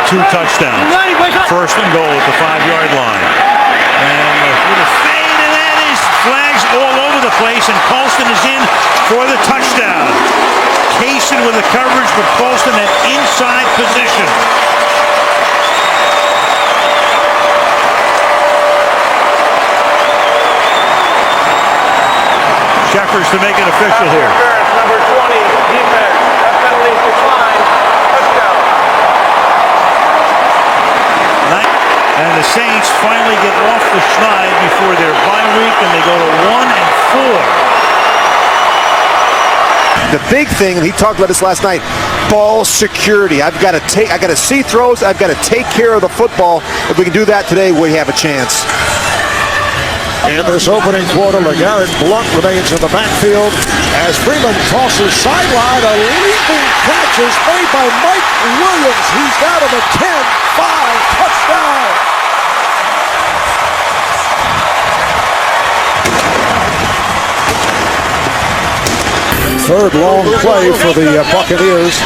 2 touchdowns. 1st and goal at the 5-yard line. And with a fade, and that is flags all over the place, and Colston is in for the touchdown. Kaysen with the coverage, but Colston at inside position. Shepherds to make it official here. Number 20, defense. That penalty declined. Touchdown. And the Saints finally get off the schneid before their bye week, and they go to 1-4. The big thing, and he talked about this last night, ball security. I got to see throws. I've got to take care of the football. If we can do that today, we have a chance. In this opening quarter, LeGarrette Blount remains in the backfield as Freeman tosses sideline. A leaping catch is made by Mike Williams. He's down to the 10-5 touchdown. Third long play for the Buccaneers.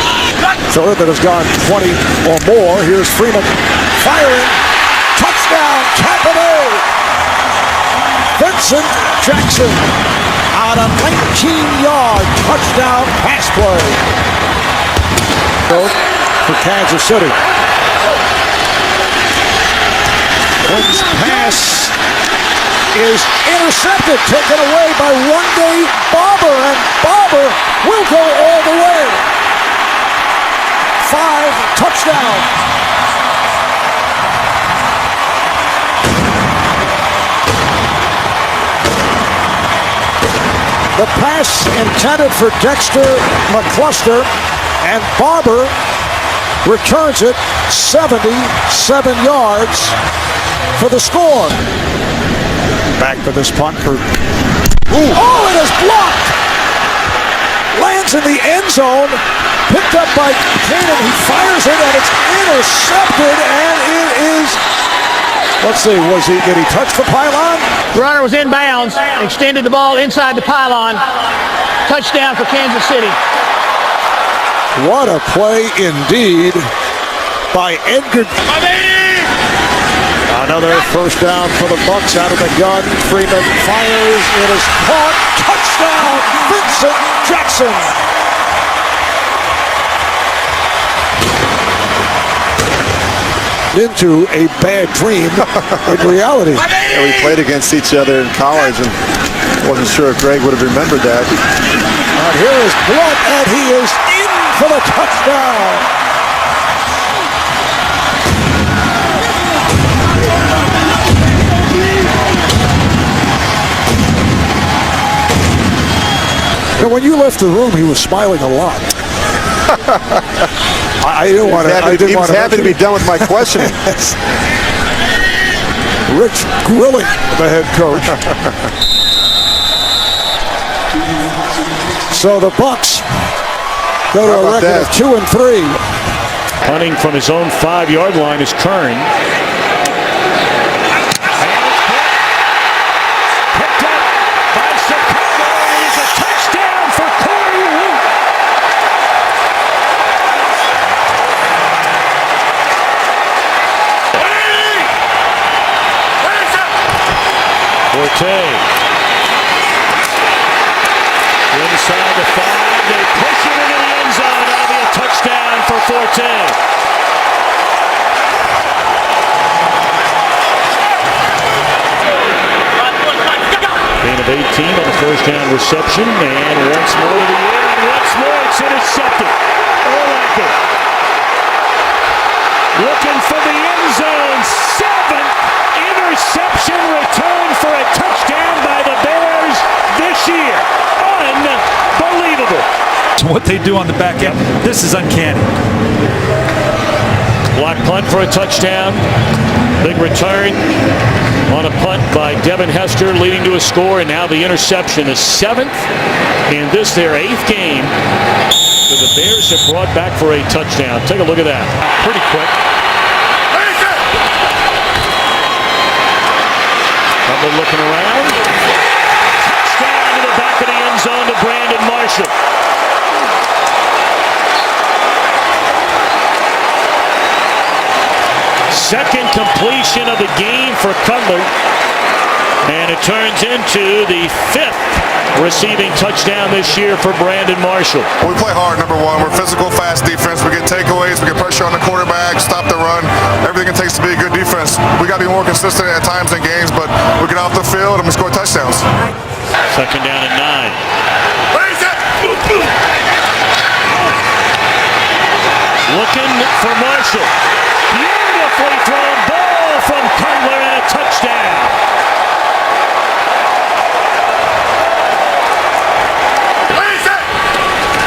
Third that has gone 20 or more. Here's Freeman firing. Touchdown, Tampa. Vincent Jackson on a 19-yard touchdown pass play for Kansas City. Quinn's pass is intercepted, taken away by one-day Barber, and Barber will go all the way. 5 touchdowns. The pass intended for Dexter McCluster, and Barber returns it 77 yards for the score. Back for this punt for... Oh, it is blocked! Lands in the end zone, picked up by Cannon. He fires it, and it's intercepted, and it is... Let's see, did he touch the pylon? The runner was inbounds, extended the ball inside the pylon. Touchdown for Kansas City. What a play indeed by Edgar. Another first down for the Bucs out of the gun. Freeman fires. It is caught. Touchdown, Vincent Jackson. Into a bad dream in reality. Yeah, we played against each other in college, and wasn't sure if Greg would have remembered that. And here is Blunt, and he is in for the touchdown. And when you left the room, he was smiling a lot. I didn't want to. He was happy to be done with my questioning. Rich grilling the head coach. So the Bucs go to a record of 2-3. Punting from his own 5-yard line is Kern. Forte. Inside the 5, they push it into the end zone. That'll be a touchdown for Forte. Gain of 18 on the first down reception, and once more to the air, and once more it's intercepted. Urlacher looking for the end zone. 7th interception return for a touchdown by the Bears this year. Unbelievable. What they do on the back end, this is uncanny. Block punt for a touchdown. Big return on a punt by Devin Hester, leading to a score, and now the interception is 7th in this their 8th game that the Bears have brought back for a touchdown. Take a look at that. Pretty quick. Looking around. Touchdown to the back of the end zone to Brandon Marshall. Second completion of the game for Cutler. And it turns into the 5th receiving touchdown this year for Brandon Marshall. We play hard, number one. We're physical, fast defense. We get takeaways. We get pressure on the quarterback, stop the run. Everything it takes to be a good defense. We got to be more consistent at times in games, but we get off the field and we score touchdowns. Second down and 9. Looking for Marshall. Beautifully thrown ball from Cutler and a touchdown.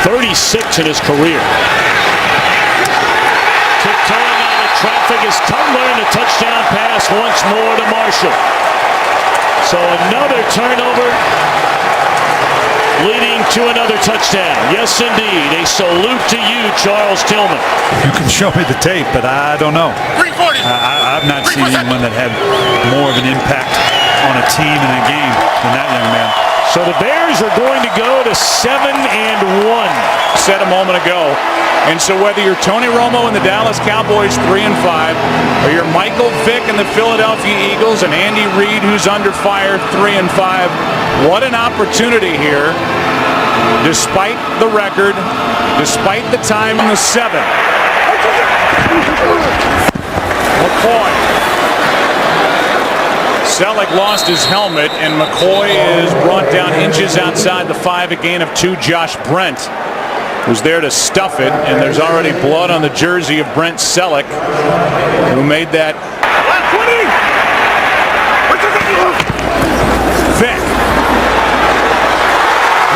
36 in his career. Tiptoeing out of traffic is Cutler, and a touchdown pass once more to Marshall. So another turnover leading to another touchdown. Yes, indeed. A salute to you, Charles Tillman. You can show me the tape, but I don't know. I've not seen anyone that had more of an impact on a team in a game than that young man. So the Bears are going to go to 7-1. Said a moment ago. And so whether you're Tony Romo and the Dallas Cowboys 3-5, or you're Michael Vick and the Philadelphia Eagles and Andy Reid, who's under fire, 3-5, what an opportunity here. Despite the record, despite the time in the 7th. McCoy. Selleck lost his helmet, and McCoy is brought down inches outside the 5, a gain of 2. Josh Brent was there to stuff it, and there's already blood on the jersey of Brent Selleck, who made that. Vick.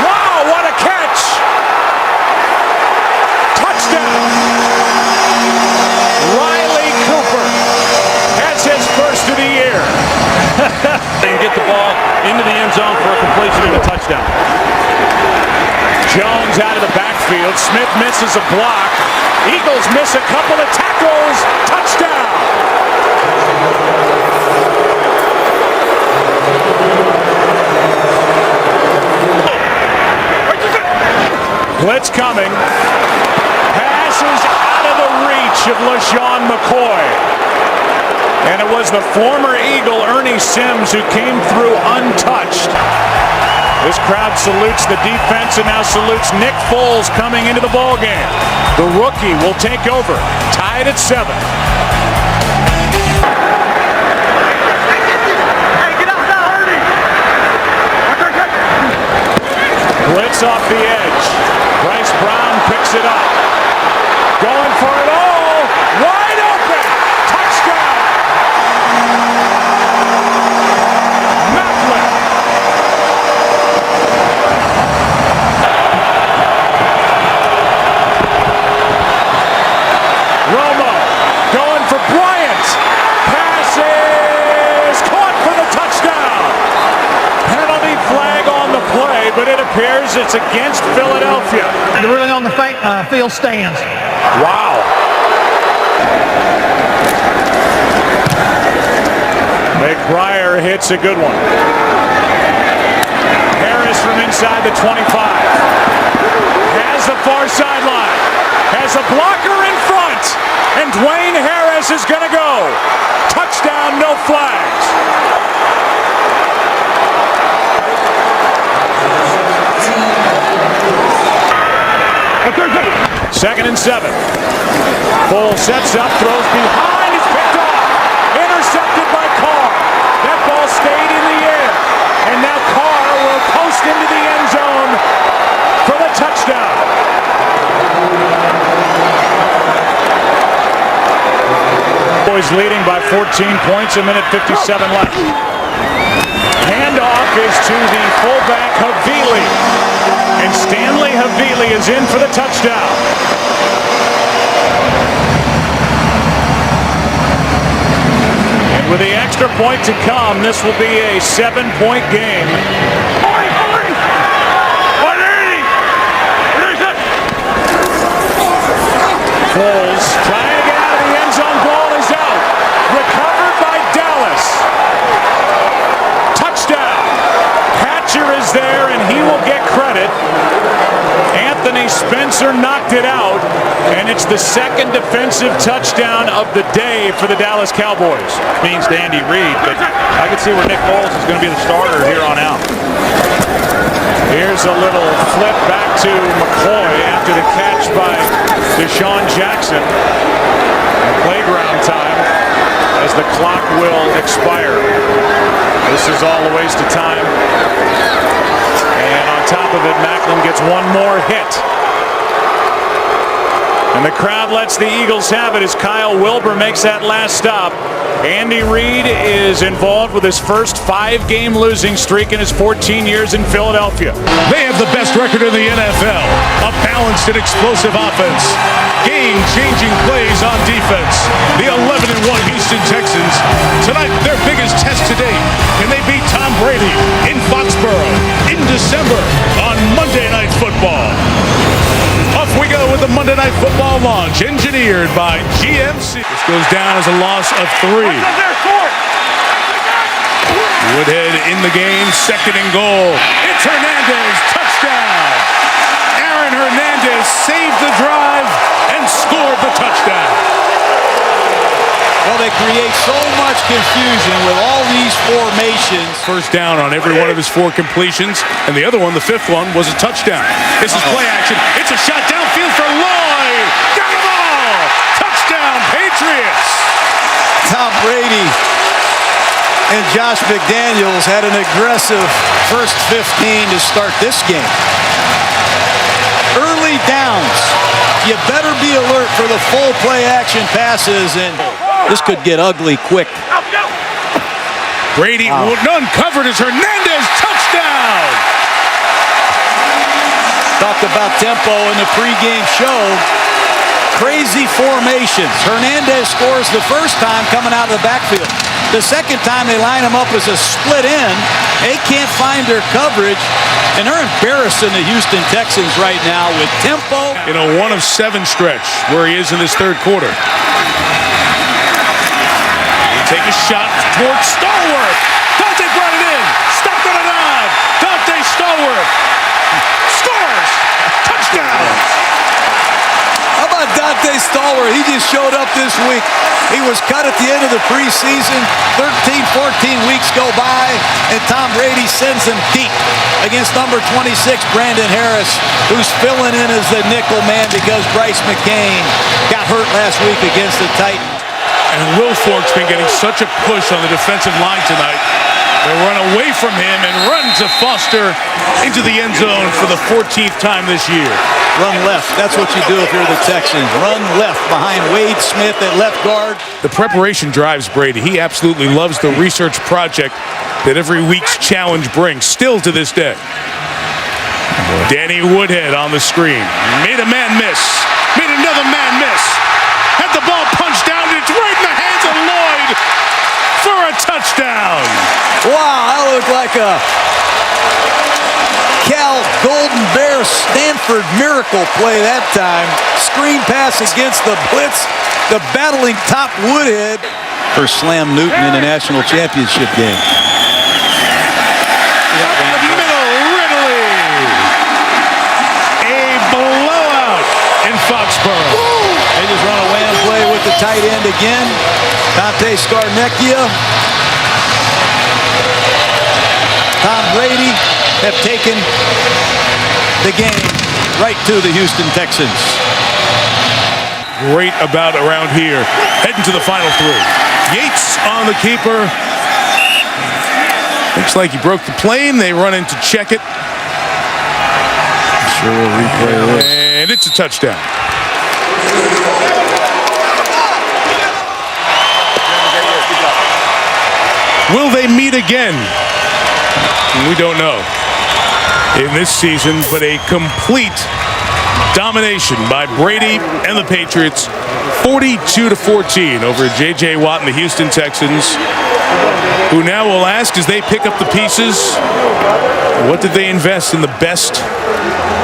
Wow, what a catch! Touchdown! Riley Cooper has his first of the year. And get the ball into the end zone for a completion and a touchdown. Jones out of the backfield. Smith misses a block. Eagles miss a couple of tackles. Touchdown! Blitz coming. Passes out of the reach of LaShawn McCoy. And it was the former Eagle, Ernie Sims, who came through untouched. This crowd salutes the defense and now salutes Nick Foles coming into the ballgame. The rookie will take over, tied at 7. Blitz off the edge. Bryce Brown picks it up. Going for it all. Wide open. Touchdown. Macklin. Romo going for Bryant. Passes. Caught for the touchdown. Penalty flag on the play, but it appears it's against Philadelphia. They're really on the field stands. Wow. McBriar hits a good one. Harris from inside the 25. Has the far sideline. Has a blocker in front. And Dwayne Harris is going to go. Touchdown, no flags. Second and 7. Foles sets up, throws behind, is picked off. Intercepted by Carr. That ball stayed in the air. And now Carr will post into the end zone for the touchdown. Boys leading by 14 points, a minute 57 left. Handoff is to the fullback Havili. And Stanley Havili is in for the touchdown. And with the extra point to come, this will be a 7-point game. Foles trying to get out of the end zone. Ball is out. Recovered by Dallas. Touchdown. Hatcher is there, and he will get credit. Anthony Spencer knocked it out, and it's the second defensive touchdown of the day for the Dallas Cowboys. Means to Andy Reid, but I can see where Nick Foles is going to be the starter here on out. Here's a little flip back to McCoy after the catch by Deshaun Jackson. Playground time as the clock will expire. This is all a waste of time. And on top of it, Macklin gets one more hit. And the crowd lets the Eagles have it as Kyle Wilbur makes that last stop. Andy Reid is involved with his first 5-game losing streak in his 14 years in Philadelphia. They have the best record in the NFL. A balanced and explosive offense. Game-changing plays on defense. The 11-1 Houston Texans. Tonight, their biggest test to date. Can they beat Tom Brady in Foxborough in December on Monday Night Football? Off we go with the Monday Night Football launch, engineered by GMC. This goes down as a loss of 3. Woodhead in the game, 2nd and goal. It's Hernandez, touchdown. Aaron Hernandez saved the drive and scored the touchdown. Well, they create so much confusion with all these formations. First down on every one of his 4 completions, and the other one, the 5th one, was a touchdown. This is play action. It's a shot downfield for Lloyd. Got the ball. Touchdown, Patriots. Tom Brady and Josh McDaniels had an aggressive first 15 to start this game. Early downs. You better be alert for the full play action passes, and this could get ugly quick. Brady uncovered as Hernandez, touchdown! Talked about tempo in the pregame show. Crazy formations. Hernandez scores the first time coming out of the backfield. The second time they line him up as a split end. They can't find their coverage, and they're embarrassing the Houston Texans right now with tempo. In a 1-of-7 stretch where he is in this third quarter. Take a shot towards Stallworth. Dante brought it in. Stopped on a dive. Dante Stallworth scores. Touchdown. How about Dante Stallworth? He just showed up this week. He was cut at the end of the preseason. 13, 14 weeks go by, and Tom Brady sends him deep against number 26, Brandon Harris, who's filling in as the nickel man because Bryce McCain got hurt last week against the Titans. And Will Fork's been getting such a push on the defensive line tonight. They run away from him and run to Foster into the end zone for the 14th time this year. Run left. That's what you do if you're the Texans. Run left behind Wade Smith at left guard. The preparation drives Brady. He absolutely loves the research project that every week's challenge brings, still to this day. Danny Woodhead on the screen. Made a man miss. Made another man miss. Had the ball punched down. It's right in the hands of Lloyd for a touchdown. Wow, that looked like a Cal Golden Bear Stanford miracle play that time. Screen pass against the blitz. The battling top Woodhead for Slam Newton in the national championship game. Foxborough. They just run a wham play with the tight end again. Dante Scarnecchia. Tom Brady have taken the game right to the Houston Texans. Great about around here. Heading to the final three. Yates on the keeper. Looks like he broke the plane. They run in to check it. Sure will replay this. And it's a touchdown. Will they meet again? We don't know in this season, but a complete domination by Brady and the Patriots, 42-14 over J.J. Watt and the Houston Texans, who now will ask as they pick up the pieces, what did they invest in the best,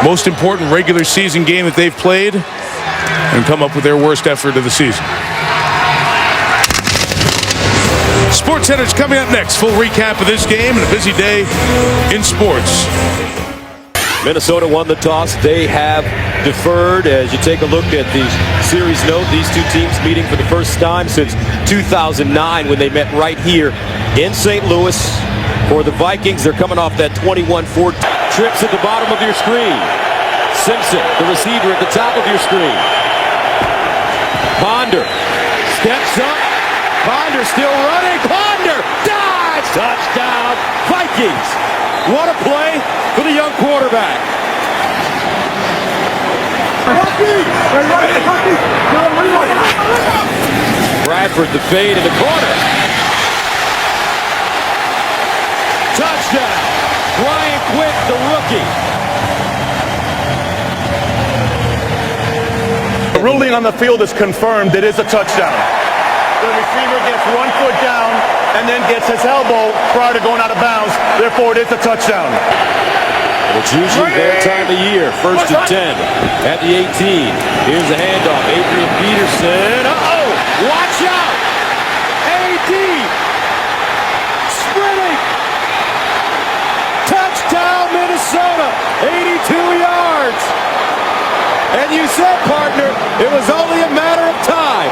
most important regular season game that they've played and come up with their worst effort of the season? SportsCenter's coming up next. Full recap of this game and a busy day in sports. Minnesota won the toss. They have deferred. As you take a look at the series note, these two teams meeting for the first time since 2009 when they met right here in St. Louis. For the Vikings, they're coming off that 21-4 trips at the bottom of your screen. Simpson, the receiver at the top of your screen. Ponder steps up. Ponder still running. Ponder dives. Touchdown, Vikings. What a play for the young quarterback. Bradford, the fade in the corner. Touchdown, Brian Quick, the rookie. The ruling on the field is confirmed. It is a touchdown. The receiver gets 1 foot down and then gets his elbow prior to going out of bounds. Therefore, it is a touchdown. It's usually their time of year. 1st and 10 at the 18. Here's the handoff. Adrian Peterson. Uh-oh! Watch out! A.D. sprinting. Touchdown, Minnesota. 82 yards. And you said, partner, it was only a matter of time.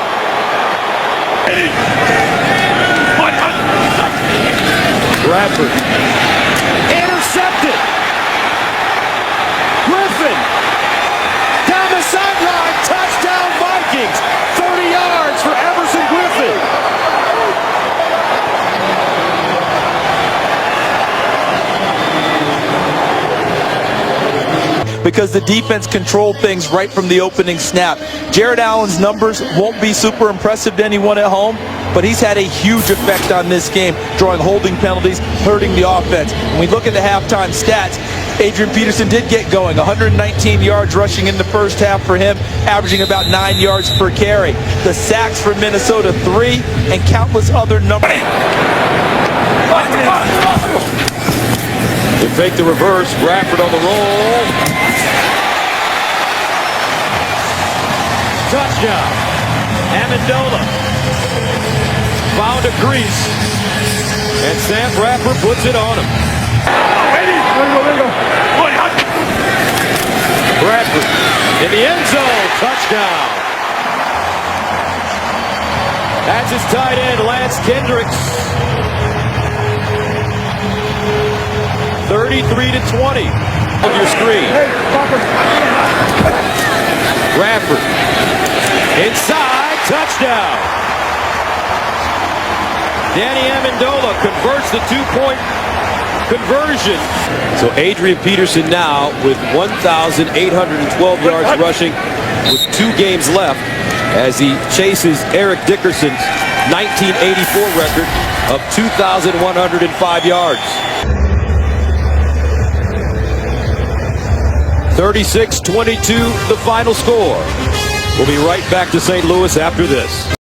Bradford intercepted. Griffin down the sideline. Touchdown Vikings. 30 yards for Everson Griffin. Because the defense controlled things right from the opening snap. Jared Allen's numbers won't be super impressive to anyone at home, but he's had a huge effect on this game, drawing holding penalties, hurting the offense. When we look at the halftime stats, Adrian Peterson did get going. 119 yards rushing in the first half for him, averaging about 9 yards per carry. The sacks for Minnesota, 3, and countless other numbers. They fake the reverse. Bradford on the roll. Touchdown. Amendola found a crease, and Sam Bradford puts it on him. Bradford in the end zone. Touchdown. That's his tight end, Lance Kendricks. 33-20 on your screen. Bradford inside, touchdown. Danny Amendola converts the 2-point conversion. So Adrian Peterson now with 1,812 yards rushing with 2 games left as he chases Eric Dickerson's 1984 record of 2,105 yards. 36-22 the final score. We'll be right back to St. Louis after this.